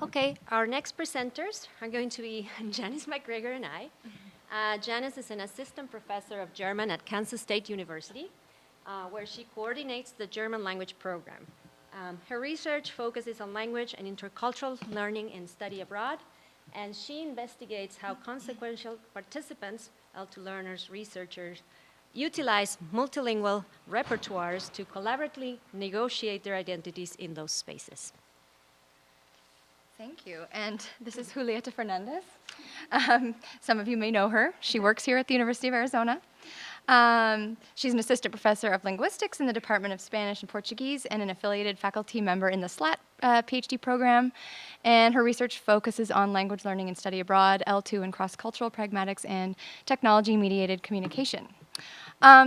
Okay, our next presenters are going to be Janice McGregor and I. Janice is an assistant professor of German at Kansas State University, where she coordinates the German language program. Her research focuses on language and intercultural learning in study abroad, and she investigates how consequential participants, L2 learners, researchers, utilize multilingual repertoires to collaboratively negotiate their identities in those spaces. Thank you. And this is Julieta Fernandez. Some of you may know her. She works here at the University of Arizona. She's an assistant professor of linguistics in the Department of Spanish and Portuguese and an affiliated faculty member in the SLAT PhD program. And her research focuses on language learning and study abroad, L2 and cross-cultural pragmatics, and technology-mediated communication.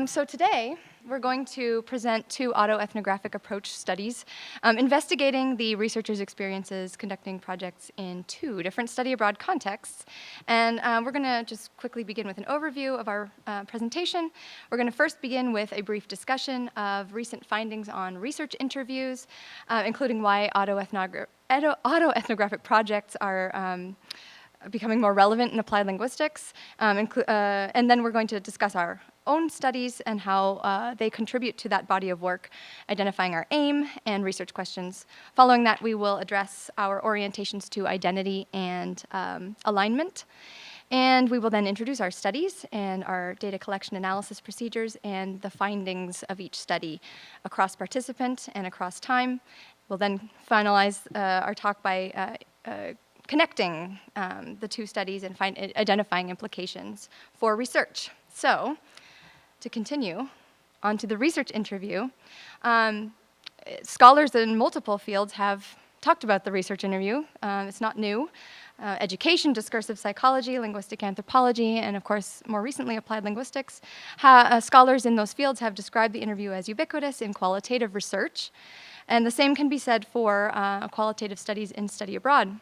So today, we're going to present two autoethnographic approach studies investigating the researchers' experiences conducting projects in two different study abroad contexts. And we're going to just quickly begin with an overview of our presentation. We're going to first begin with a brief discussion of recent findings on research interviews, including why autoethnographic projects are becoming more relevant in applied linguistics. And then we're going to discuss our own studies and how they contribute to that body of work, identifying our aim and research questions. Following that, we will address our orientations to identity and alignment. And we will then introduce our studies and our data collection analysis procedures and the findings of each study across participant and across time. We'll then finalize our talk by connecting the two studies and identifying implications for research. So, to continue on to the research interview, scholars in multiple fields have talked about the research interview. It's not new. Education, discursive psychology, linguistic anthropology, and of course, more recently, applied linguistics. Scholars in those fields have described the interview as ubiquitous in qualitative research, and the same can be said for qualitative studies in study abroad.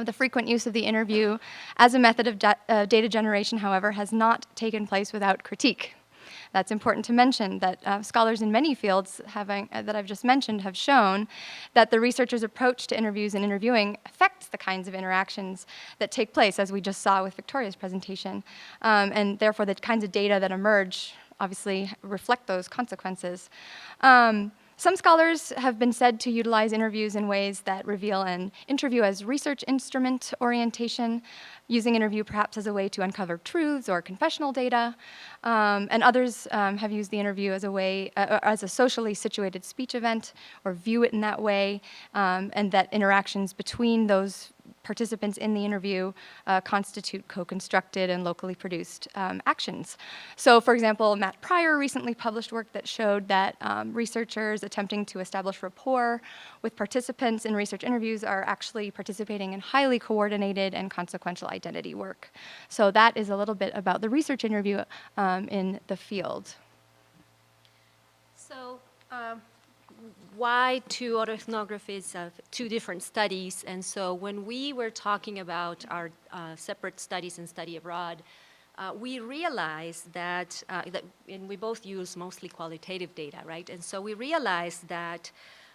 The frequent use of the interview as a method of data generation, however, has not taken place without critique. That's important to mention, that scholars in many fields that I've just mentioned have shown that the researcher's approach to interviews and interviewing affects the kinds of interactions that take place, as we just saw with Victoria's presentation, and therefore the kinds of data that emerge obviously reflect those consequences. Some scholars have been said to utilize interviews in ways that reveal an interview as research instrument orientation, using interview perhaps as a way to uncover truths or confessional data, and others have used the interview as a way, as a socially situated speech event, or view it in that way, and that interactions between those participants in the interview constitute co-constructed and locally produced actions. So, for example, Matt Pryor recently published work that showed that researchers attempting to establish rapport with participants in research interviews are actually participating in highly coordinated and consequential identity work. So that is a little bit about the research interview in the field. So, why two autoethnographies of two different studies? And so when we were talking about our separate studies and study abroad, we realized that, and we both use mostly qualitative data, right? And so we realized that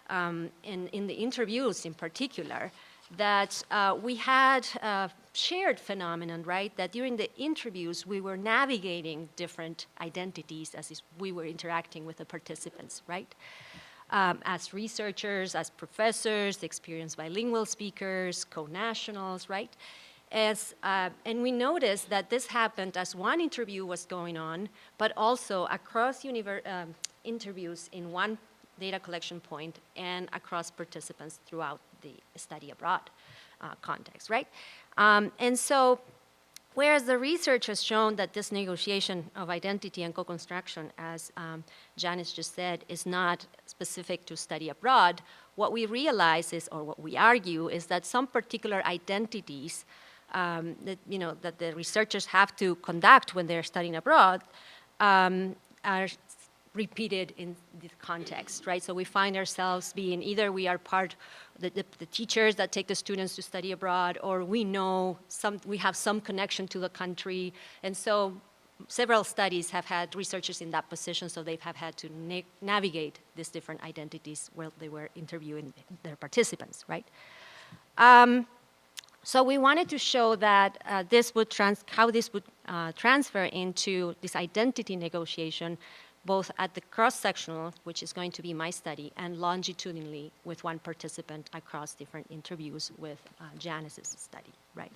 in the interviews in particular, that we had a shared phenomenon, right? That during the interviews, we were navigating different identities as we were interacting with the participants, right? As researchers, as professors, experienced bilingual speakers, co-nationals, right? And we noticed that this happened as one interview was going on, but also across interviews in one data collection point and across participants throughout the study abroad context, right? And so, whereas the research has shown that this negotiation of identity and co-construction, as Janice just said, is not specific to study abroad, what we realize is, or what we argue, is that some particular identities that the researchers have to conduct when they're studying abroad are repeated in this context, right? So we find ourselves being either we are part the teachers that take the students to study abroad, or we have some connection to the country, and so several studies have had researchers in that position, so they have had to navigate these different identities while they were interviewing their participants, right? So we wanted to show that how this would transfer into this identity negotiation, both at the cross-sectional, which is going to be my study, and longitudinally with one participant across different interviews with Janice's study, right?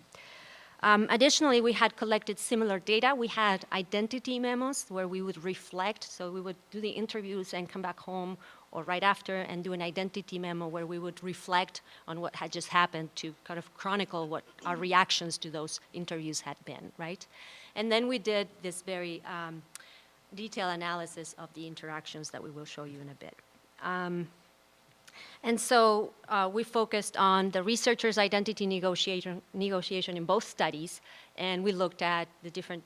Additionally, we had collected similar data. We had identity memos where we would reflect, so we would do the interviews and come back home or right after and do an identity memo where we would reflect on what had just happened to kind of chronicle what our reactions to those interviews had been, right? And then we did this very detailed analysis of the interactions that we will show you in a bit. And so we focused on the researcher's identity negotiation in both studies, and we looked at the different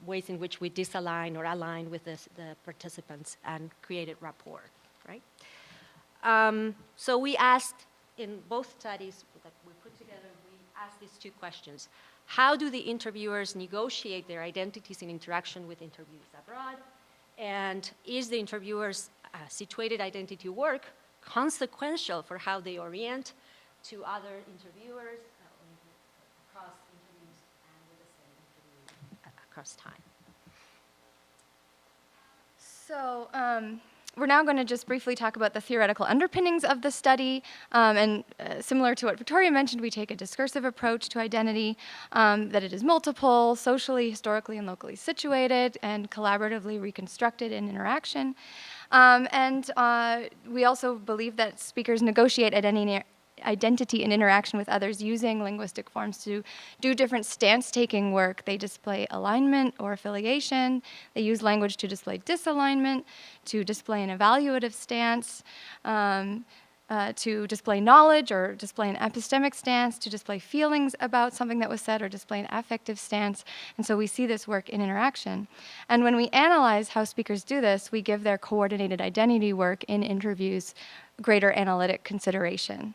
ways in which we disalign or align with the participants and created rapport, right? So we asked, in both studies that we put together, we asked these two questions. How do the interviewers negotiate their identities in interaction with interviewees abroad? And is the interviewer's situated identity work consequential for how they orient to other interviewers across interviews and with the same interview across time? So we're now going to just briefly talk about the theoretical underpinnings of the study. Similar to what Victoria mentioned, we take a discursive approach to identity, that it is multiple, socially, historically, and locally situated, and collaboratively reconstructed in interaction. We also believe that speakers negotiate identity and interaction with others using linguistic forms to do different stance-taking work. They display alignment or affiliation. They use language to display disalignment, to display an evaluative stance, to display knowledge or display an epistemic stance, to display feelings about something that was said or display an affective stance. And so we see this work in interaction. And when we analyze how speakers do this, we give their coordinated identity work in interviews greater analytic consideration.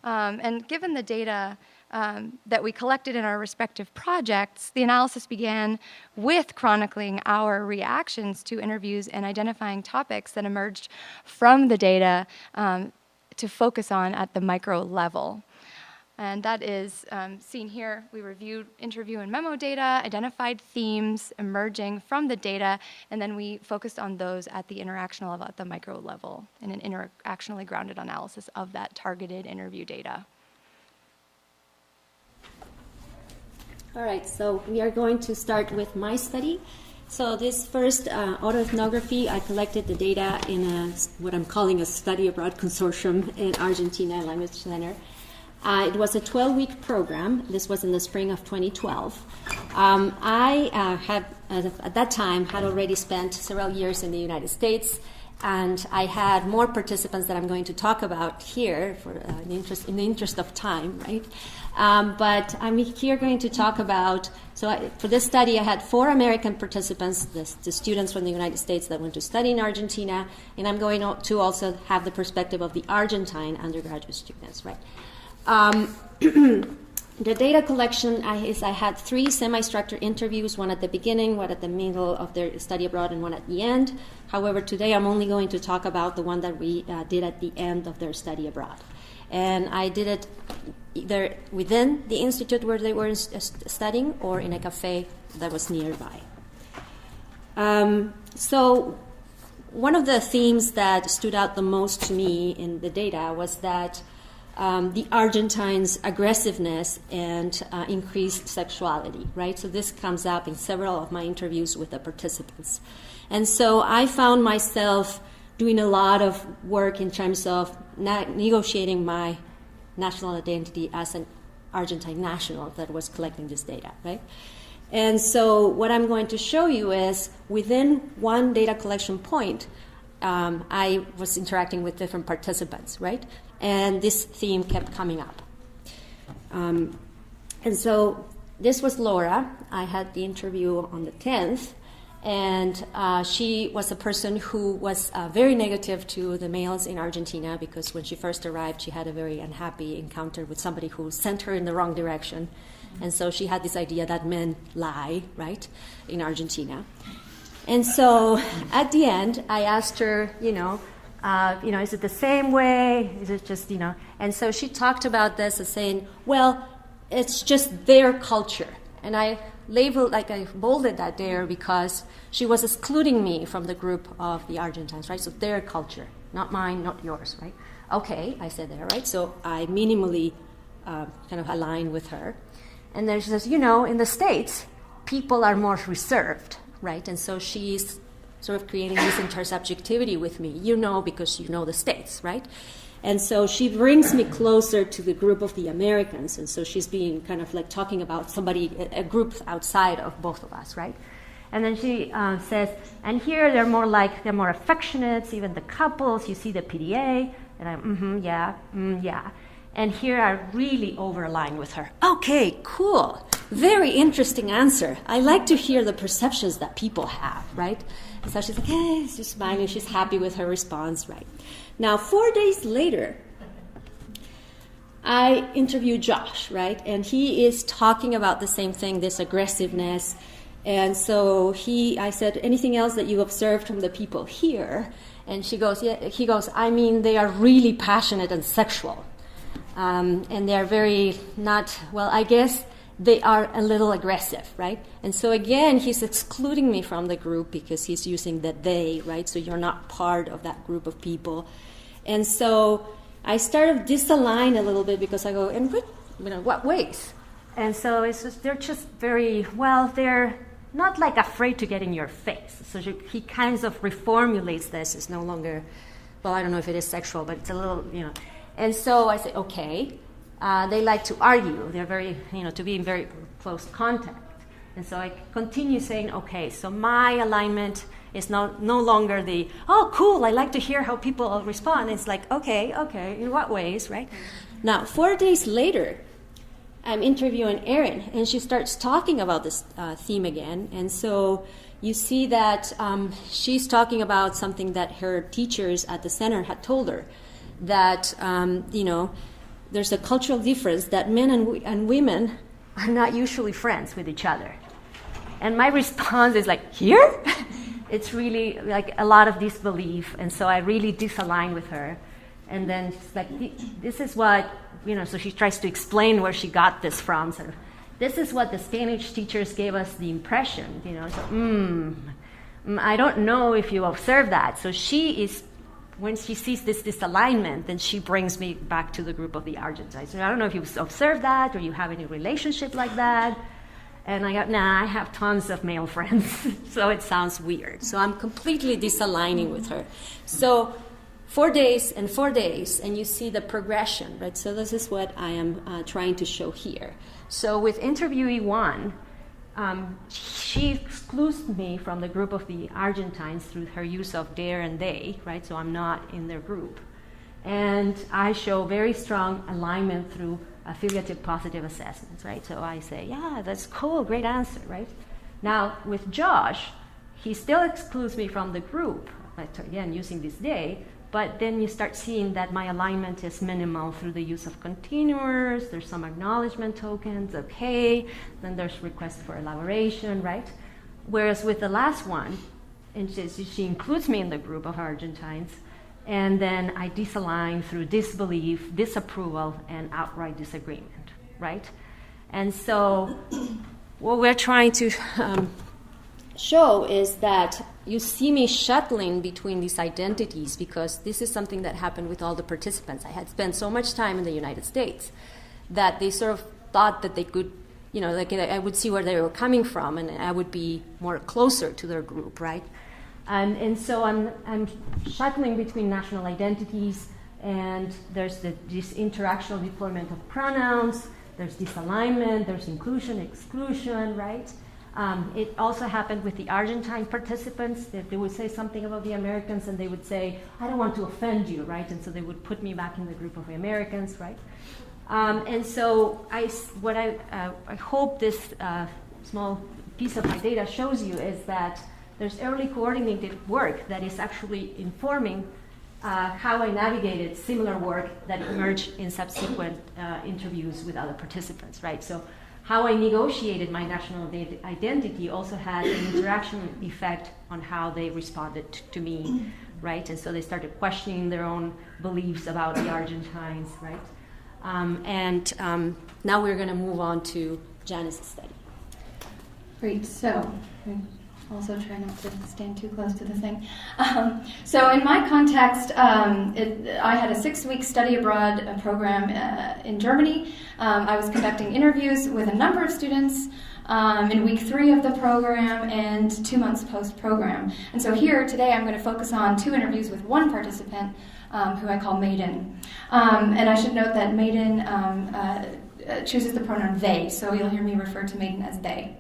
And given the data that we collected in our respective projects, the analysis began with chronicling our reactions to interviews and identifying topics that emerged from the data to focus on at the micro level. And that is seen here. We reviewed interview and memo data, identified themes emerging from the data, and then we focused on those at the interactional level, at the micro level, in an interactionally grounded analysis of that targeted interview data. All right, so we are going to start with my study. So this first autoethnography, I collected the data in what I'm calling a study abroad consortium in Argentina Language Center. It was a 12-week program. This was in the spring of 2012. I had, at that time, had already spent several years in the United States, and I had more participants that I'm going to talk about here for in the interest of time, right? But I'm here going to talk about, for this study I had 4 American participants, the students from the United States that went to study in Argentina, and I'm going to also have the perspective of the Argentine undergraduate students, right? The data collection is I had 3 semi-structured interviews, one at the beginning, one at the middle of their study abroad, and one at the end. However, today I'm only going to talk about the one that we did at the end of their study abroad. And I did it either within the institute where they were studying or in a cafe that was nearby. So one of the themes that stood out the most to me in the data was that the Argentines' aggressiveness and increased sexuality, right? So this comes up in several of my interviews with the participants. And so I found myself doing a lot of work in terms of negotiating my national identity as an Argentine national that was collecting this data, right? And so what I'm going to show you is within one data collection point, I was interacting with different participants, right? And this theme kept coming up. And so this was Laura. I had the interview on the 10th, and she was a person who was very negative to the males in Argentina because when she first arrived, she had a very unhappy encounter with somebody who sent her in the wrong direction. And so she had this idea that men lie, right, in Argentina. And so at the end, I asked her, Is it the same way? Is it just, And so she talked about this as saying, well, it's just their culture. And I bolded that there because she was excluding me from the group of the Argentines, right? So their culture, not mine, not yours, right? Okay, I said there, right? So I minimally kind of aligned with her. And then she says, in the States, people are more reserved, right? And so she's sort of creating this intersubjectivity with me, because you know the States, right? And so she brings me closer to the group of the Americans, and so she's being kind of like talking about a group outside of both of us, right? And then she says, and here they're more affectionate, even the couples, you see the PDA, and I'm, yeah. And here I really overline with her. Okay, cool. Very interesting answer. I like to hear the perceptions that people have, right? And so she's like, hey, she's smiling, she's happy with her response, right? Now, 4 days later, I interviewed Josh, right? And he is talking about the same thing, this aggressiveness. And so I said, anything else that you observed from the people here? And he goes, they are really passionate and sexual. And they're I guess they are a little aggressive, right? And so again, he's excluding me from the group because he's using the they, right? So you're not part of that group of people. And so I started disalign a little bit because I go, in what ways? And so it's just, they're just they're not like afraid to get in your face. So he kind of reformulates this. It's no longer, I don't know if it is sexual, but it's a little, And so I say, okay, they like to argue. They're very, to be in very close contact. And so I continue saying, okay, so my alignment is no longer the, oh, cool, I like to hear how people respond. It's like, okay, in what ways, right? Now, 4 days later, I'm interviewing Erin, and she starts talking about this theme again. And so you see that she's talking about something that her teachers at the center had told her, that, there's a cultural difference that men and women are not usually friends with each other. And my response is like, here? It's really like a lot of disbelief. And so I really disalign with her. And then she's like, this is what, so she tries to explain where she got this from. Sort of, this is what the Spanish teachers gave us the impression, So, I don't know if you observe that. So when she sees this disalignment, then she brings me back to the group of the Argentines. So I don't know if you observed that or you have any relationship like that. And I go, I have tons of male friends, so it sounds weird. So I'm completely disaligning with her. So 4 days, and you see the progression, right? So this is what I am trying to show here. So with interviewee 1, she excludes me from the group of the Argentines through her use of their and they, right? So I'm not in their group. And I show very strong alignment through affiliative positive assessments, right? So I say, yeah, that's cool, great answer, right? Now, with Josh, he still excludes me from the group, but again, using this they, but then you start seeing that my alignment is minimal through the use of continuers, there's some acknowledgement tokens, okay, then there's requests for elaboration, right? Whereas with the last one, and she includes me in the group of Argentines, and then I disalign through disbelief, disapproval, and outright disagreement, right? And so what we're trying to show is that you see me shuttling between these identities because this is something that happened with all the participants. I had spent so much time in the United States that they sort of thought that they could, I would see where they were coming from and I would be more closer to their group, right? And so I'm shuttling between national identities, and there's this interactional deployment of pronouns, there's disalignment, there's inclusion, exclusion, right? It also happened with the Argentine participants. They would say something about the Americans, and they would say, I don't want to offend you, right? And so they would put me back in the group of the Americans, right? And so I hope this small piece of my data shows you is that there's early coordinated work that is actually informing how I navigated similar work that emerged in subsequent interviews with other participants, right? So how I negotiated my national identity also had an interaction effect on how they responded to me right? And so they started questioning their own beliefs about the Argentines, right? Now we're going to move on to Janice's study. Great. So, also try not to stand too close to the thing. So in my context, I had a 6-week study abroad program in Germany. I was conducting interviews with a number of students in week 3 of the program and 2 months post-program. And so here today I'm going to focus on 2 interviews with one participant who I call Maiden. And I should note that Maiden chooses the pronoun they, so you'll hear me refer to Maiden as they.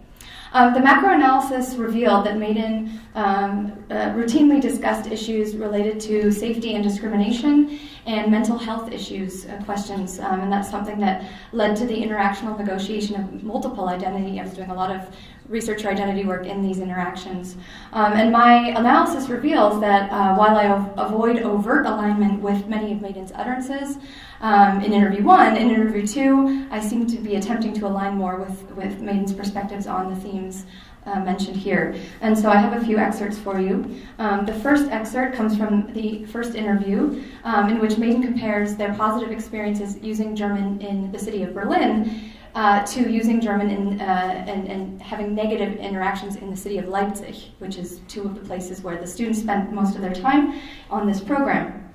The macro-analysis revealed that Maiden routinely discussed issues related to safety and discrimination and mental health issues questions, and that's something that led to the interactional negotiation of multiple identity. I was doing a lot of researcher identity work in these interactions. And my analysis reveals that while I avoid overt alignment with many of Maiden's utterances, in interview 1, in interview 2, I seem to be attempting to align more with Maiden's perspectives on the themes mentioned here. And so I have a few excerpts for you. The first excerpt comes from the first interview, in which Maiden compares their positive experiences using German in the city of Berlin to using German and having negative interactions in the city of Leipzig, which is 2 of the places where the students spent most of their time on this program.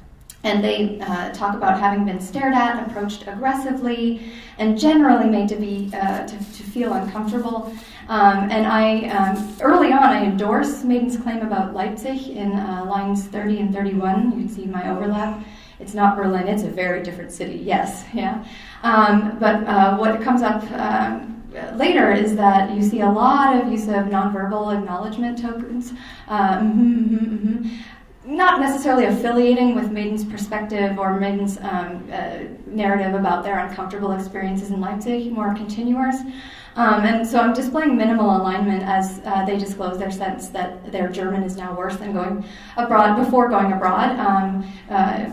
And they talk about having been stared at, approached aggressively, and generally made to feel uncomfortable. And I early on I endorse Maiden's claim about Leipzig in lines 30 and 31. You can see my overlap. It's not Berlin. It's a very different city. Yes, yeah. But what comes up later is that you see a lot of use of nonverbal acknowledgement tokens. Not necessarily affiliating with Maiden's perspective or Maiden's narrative about their uncomfortable experiences in Leipzig, more continuous. And so I'm displaying minimal alignment as they disclose their sense that their German is now worse than going abroad, before going abroad,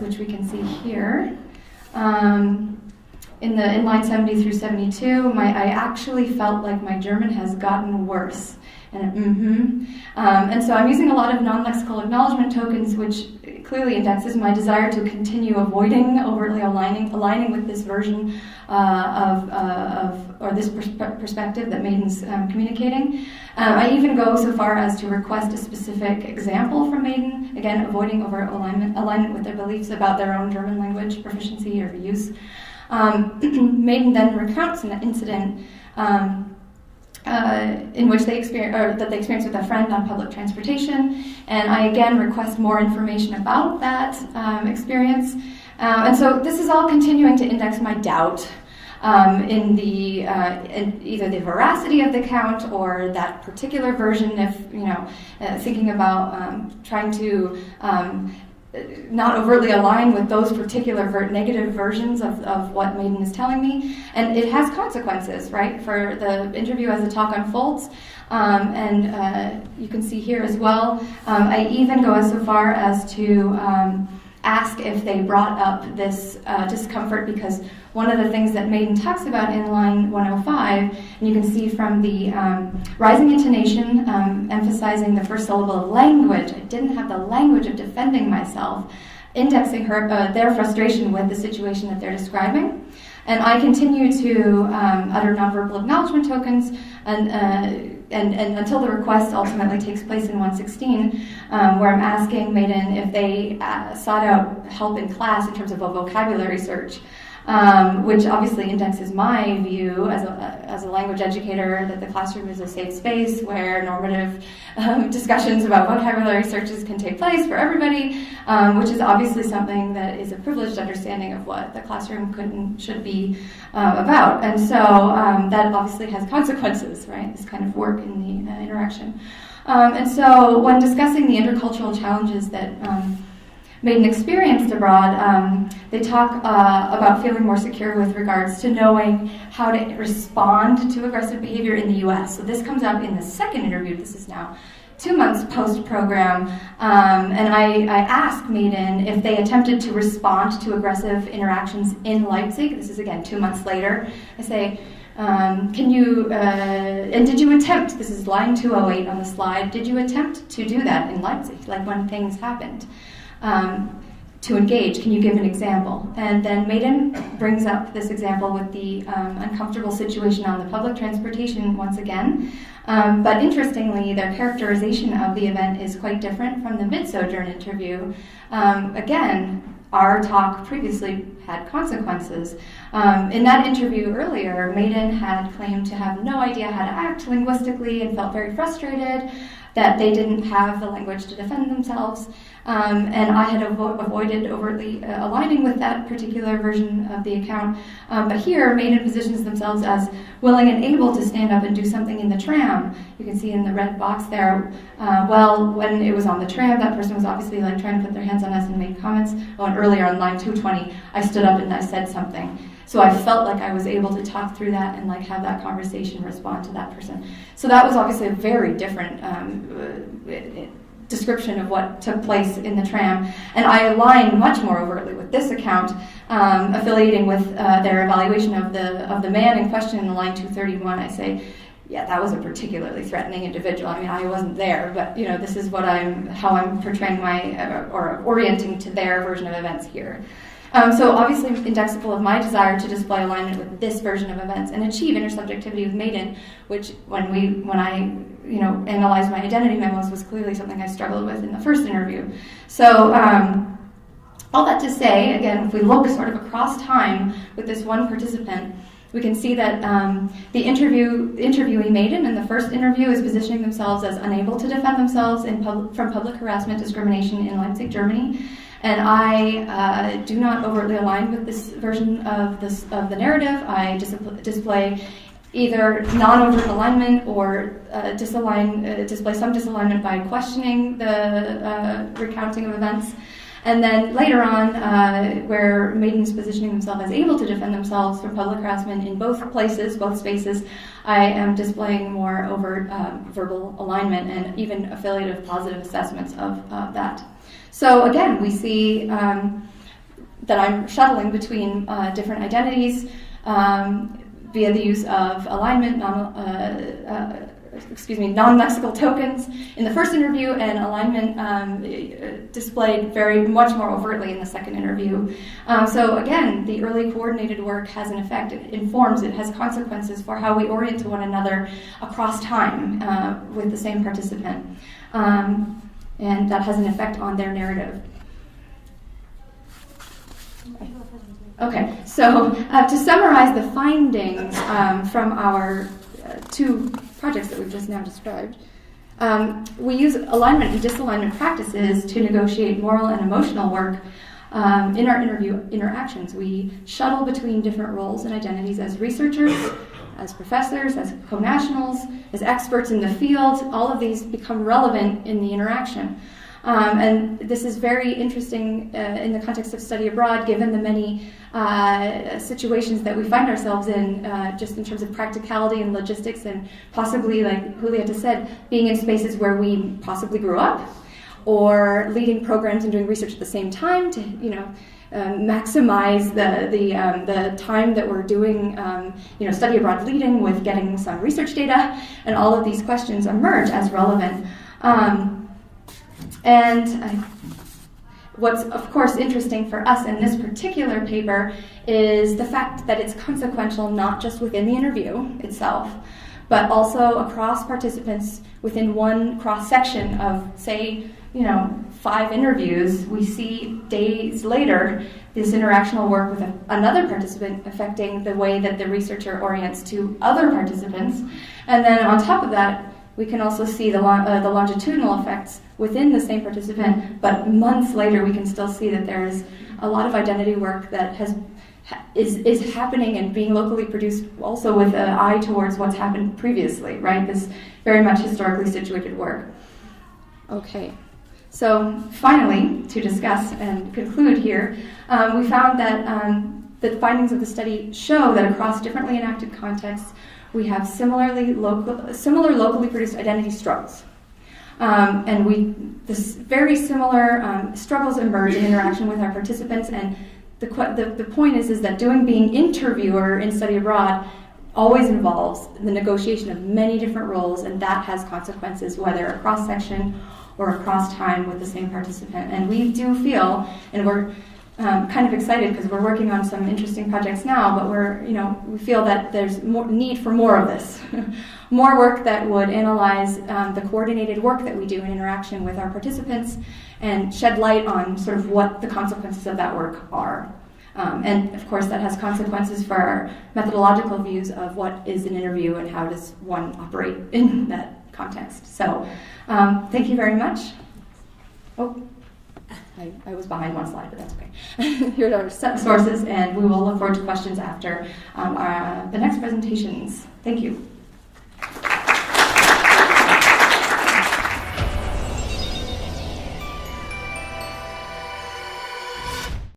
which we can see here. In line 70 through 72, I actually felt like my German has gotten worse. And so I'm using a lot of non-lexical acknowledgement tokens, which clearly indexes my desire to continue avoiding overtly aligning with this version or this perspective that Maiden's communicating. I even go so far as to request a specific example from Maiden, again, avoiding alignment with their beliefs about their own German language proficiency or use. Maiden then recounts an incident in which they experienced with a friend on public transportation, and I again request more information about that experience. And so this is all continuing to index my doubt in either the veracity of the account or that particular version. If thinking about trying to not overtly align with those particular negative versions of what Maiden is telling me. And it has consequences, right, for the interview as the talk unfolds. And you can see here as well, I even go so far as to ask if they brought up this discomfort, because one of the things that Maiden talks about in line 105, and you can see from the rising intonation, emphasizing the first syllable of language. I didn't have the language of defending myself, indexing their frustration with the situation that they're describing. And I continue to utter nonverbal acknowledgement tokens, and until the request ultimately takes place in 116, where I'm asking Maiden if they sought out help in class in terms of a vocabulary search, which obviously indexes my view as a language educator that the classroom is a safe space where normative discussions about vocabulary searches can take place for everybody, which is obviously something that is a privileged understanding of what the classroom should be about. And so that obviously has consequences, right, this kind of work in the interaction. And so when discussing the intercultural challenges that Maiden experienced abroad, they talk about feeling more secure with regards to knowing how to respond to aggressive behavior in the U.S. So this comes up in the second interview. This is now 2 months post-program, and I ask Maiden if they attempted to respond to aggressive interactions in Leipzig. This is, again, 2 months later. I say, and did you attempt, this is line 208 on the slide, did you attempt to do that in Leipzig, like when things happened? to engage. Can you give an example? And then Maiden brings up this example with the uncomfortable situation on the public transportation once again. But interestingly, their characterization of the event is quite different from the mid-sojourn interview. Again, our talk previously had consequences. In that interview earlier, Maiden had claimed to have no idea how to act linguistically and felt very frustrated that they didn't have the language to defend themselves. And I had avoided overtly aligning with that particular version of the account. But here, Maiden positions themselves as willing and able to stand up and do something in the tram. You can see in the red box there, well, when it was on the tram, that person was obviously like trying to put their hands on us and make comments. Oh, and earlier on line 220, I stood up and I said something. So I felt like I was able to talk through that and like have that conversation respond to that person. So that was obviously a very different description of what took place in the tram. And I align much more overtly with this account, affiliating with their evaluation of the man in question in line 231. I say, yeah, that was a particularly threatening individual. I mean, I wasn't there, but you know, this is what how I'm portraying or orienting to their version of events here. So obviously indexable of my desire to display alignment with this version of events and achieve intersubjectivity with Maiden, which when I analyzed my identity memos was clearly something I struggled with in the first interview. So all that to say, again, if we look sort of across time with this one participant, we can see that the interviewee Maiden in the first interview is positioning themselves as unable to defend themselves from public harassment discrimination in Leipzig, Germany. And I do not overtly align with this version of the narrative. I display either non-overt alignment or display some disalignment by questioning the recounting of events. And then later on, where Maiden's positioning themselves as able to defend themselves from public harassment in both places, both spaces, I am displaying more overt verbal alignment and even affiliative positive assessments of that. So again, we see that I'm shuttling between different identities via the use of alignment, non-lexical tokens in the first interview, and alignment displayed very much more overtly in the second interview. So again, the early coordinated work has an effect. It informs, it has consequences for how we orient to one another across time with the same participant. And that has an effect on their narrative. Okay, so to summarize the findings from our two projects that we've just now described, we use alignment and disalignment practices to negotiate moral and emotional work in our interview interactions. We shuttle between different roles and identities as researchers, as professors, as co-nationals, as experts in the field. All of these become relevant in the interaction. And this is very interesting in the context of study abroad, given the many situations that we find ourselves in, just in terms of practicality and logistics, and possibly, like Julieta said, being in spaces where we possibly grew up, or leading programs and doing research at the same time to, maximize the time that we're doing, study abroad leading with getting some research data, and all of these questions emerge as relevant. What's, of course, interesting for us in this particular paper is the fact that it's consequential not just within the interview itself, but also across participants within one cross-section of, say, 5 interviews. We see days later this interactional work with another participant affecting the way that the researcher orients to other participants. And then on top of that, we can also see the longitudinal effects within the same participant, but months later we can still see that there's a lot of identity work that is happening and being locally produced also with an eye towards what's happened previously, right? This very much historically situated work. Okay, so finally, to discuss and conclude here, we found that the findings of the study show that across differently enacted contexts, we have similar locally produced identity struggles. And this very similar struggles emerge in interaction with our participants, and the point is that being interviewer in study abroad always involves the negotiation of many different roles, and that has consequences, whether a cross-section or across time with the same participant. And we do feel, and we're kind of excited because we're working on some interesting projects now, but we feel that there's more need for more of this. More work that would analyze the coordinated work that we do in interaction with our participants and shed light on sort of what the consequences of that work are. And of course that has consequences for our methodological views of what is an interview and how does one operate in that context. So thank you very much. Oh. I was behind one slide, but that's okay. Here are our sources, and we will look forward to questions after the next presentations. Thank you.